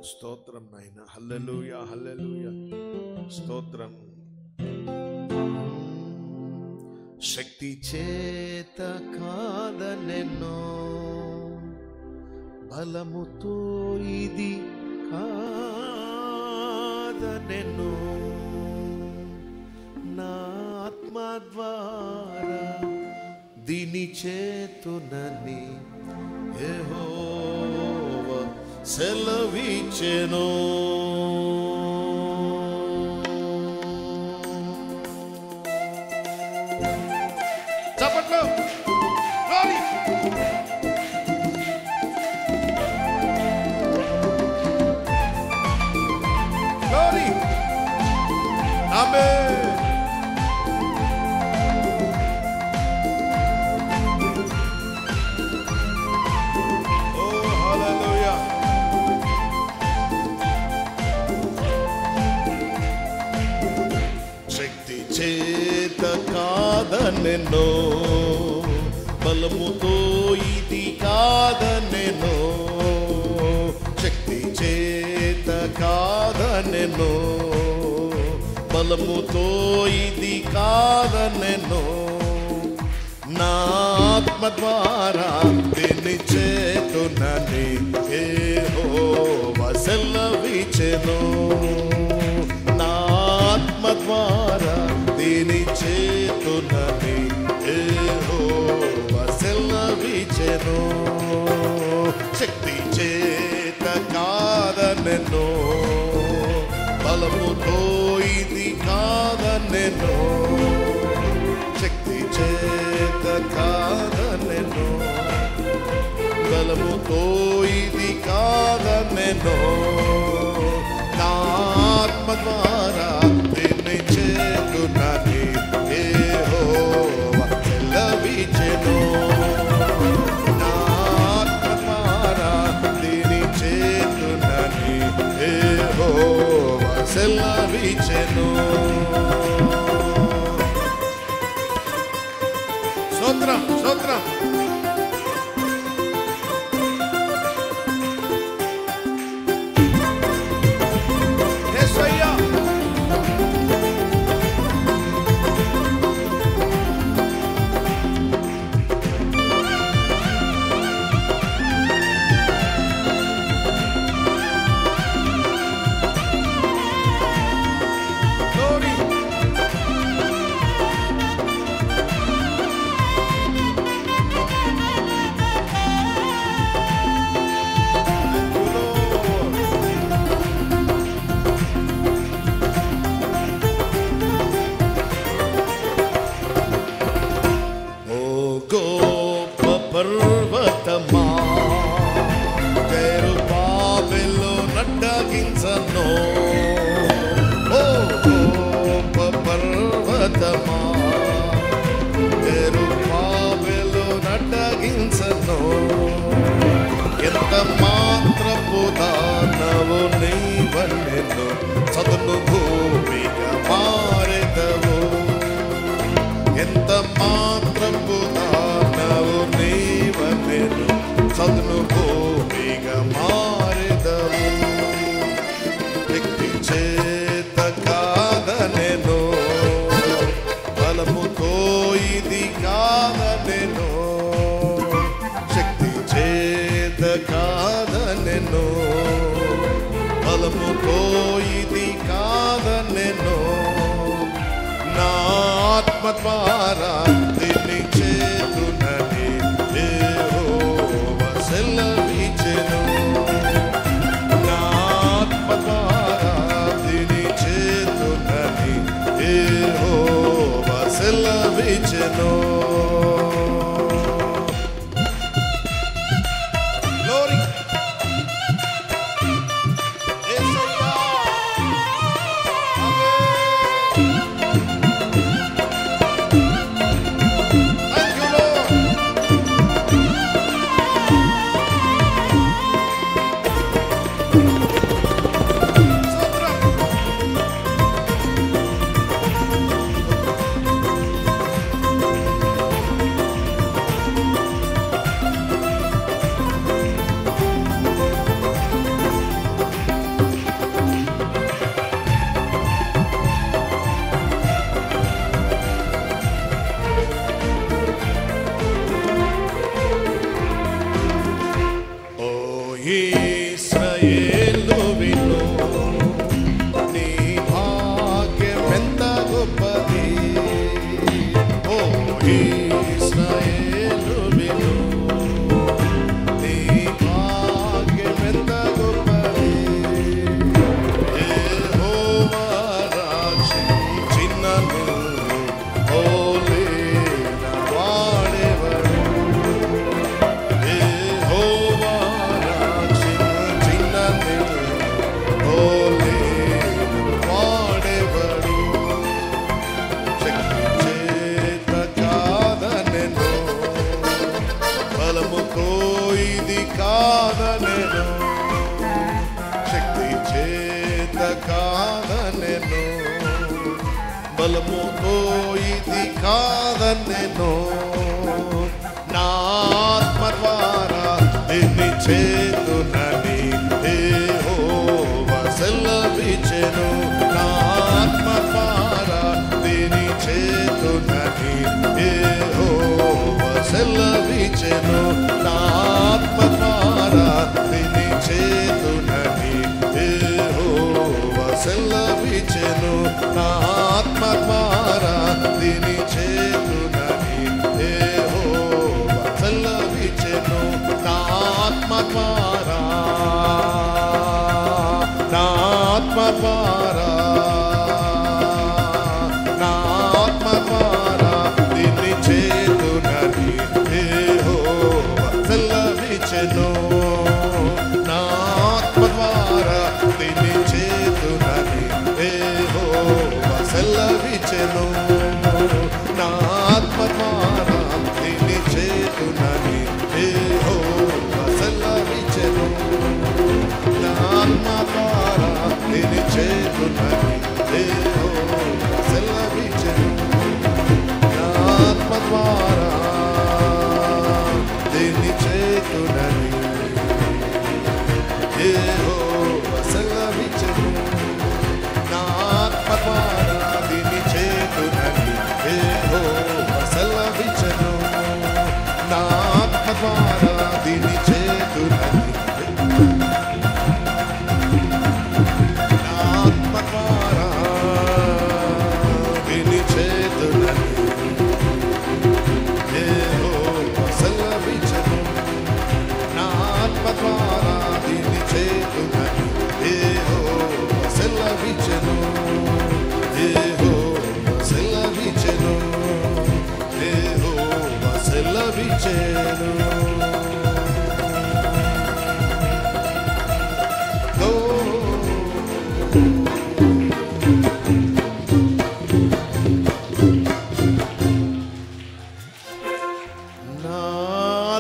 స్తోత్రం నాయన. హల్లెలూయా హల్లెలూయా స్తోత్రం. శక్తి చేత కాదనెన్నో, బలముతో ఇది కాదనెన్నో, నా ఆత్మ ద్వారా దీని చేతునని యెహోవా సెలవిచ్చెను. చప్పట్లు. గ్లోరీ. గ్లోరీ. ఆమేన్. చేత కాదనెన్నో, బలముతో ఇది కాదనెన్నో, శక్తి చేత కాదనెన్నో, బలముతో ఇది కాదనెన్నో, నా ఆత్మ ద్వారా దీని చేతునని యెహోవా సెలవిచ్చెను. నా ఆత్మ ద్వారా దీని చేతునని యెహోవా సెలవిచ్చెను. శక్తి చేత కాదనెన్నో, బలముతో ఇది కాదనెన్నో, శక్తి చేత కాదనెన్నో, బలముతో ఇది కాదనెన్నో, నా ఆత్మ ద్వారా దీని చేతునని యెహోవా సెలవిచ్చెను. నా ఆత్మ ద్వారా దీని చేతునని యెహోవా సెలవిచ్చెను. స్తోత్రం స్తోత్రం. పర్వతమా జెరుబాబెలు నడ్డగించను, ఓ గొప్ప పర్వతమా జెరుబాబెలు నడ్డగించను, ఎంత మాత్రపు దానవు నీవన్నెను, చదును భూమిగా మారెదవు, ఎంత మాత్రపు దానవు నీవన్నెను, చదును భూమిగా మారెదవు. శక్తి చేత కాదనెను, బలముతో ఇది కాదనెను, శక్తి చేత కాదనెను, బలముతో ఇది కాదనెను, నా ఆత్మ ద్వారా దీని చేతునని యెహోవా సెలవిచ్చెను. నా ఆత్మ ద్వారా దీని చేతునని యెహోవా సెలవిచ్చెను. గ్లోరీ. యేసయ్యా. ఆమేన్. ఇశ్రాయేలు విను, నీ భాగ్యం ఎంత గొప్పది. ఓ ఇశ్రాయేలు విను, నీ భాగ్యం ఎంత గొప్పది. యెహోవా రక్షించిన నిన్ను పోలిన వాడెవడు. యెహోవా రక్షించిన నిన్ను పోలిన వాడెవడు. శక్తి చేత కాదనెను, బలముతో ఇది కాదనెను. శక్తి చేత కాదనెను, బలముతో ఇది కాదనెను. నా ఆత్మ ద్వారా దీన్ని చేతునని యెహోవా సెలవిచ్చెను. నా ఆత్మ ద్వారా దీన్ని చేతునని యెహోవా సెలవిచ్చెను. నా ఆత్మ ద్వారా దీన్ని చేతునని యెహోవా సెలవిచ్చెను. నా ఆత్మ ద్వారా దీన్ని చేతునని యెహోవా సెలవిచ్చెను. నా ఆత్మ ద్వారా, నా ఆత్మ ద్వారా, నా ఆత్మ ద్వారా దీన్ని చేతునని యెహోవా సెలవిచ్చెను. నా ఆత్మ ద్వారా దీన్ని చేతునని యెహోవా సెలవిచ్చెను. నా ఆత్మ ద్వారా దీన్ని చేతునని యెహోవా సెలవిచ్చెను. నా ఆత్మ ద్వారా దీన్ని చేతునని యెహోవా సెలవిచ్చెను. నా ఆత్మ ద్వారా దీన్ని చేతునని యెహోవా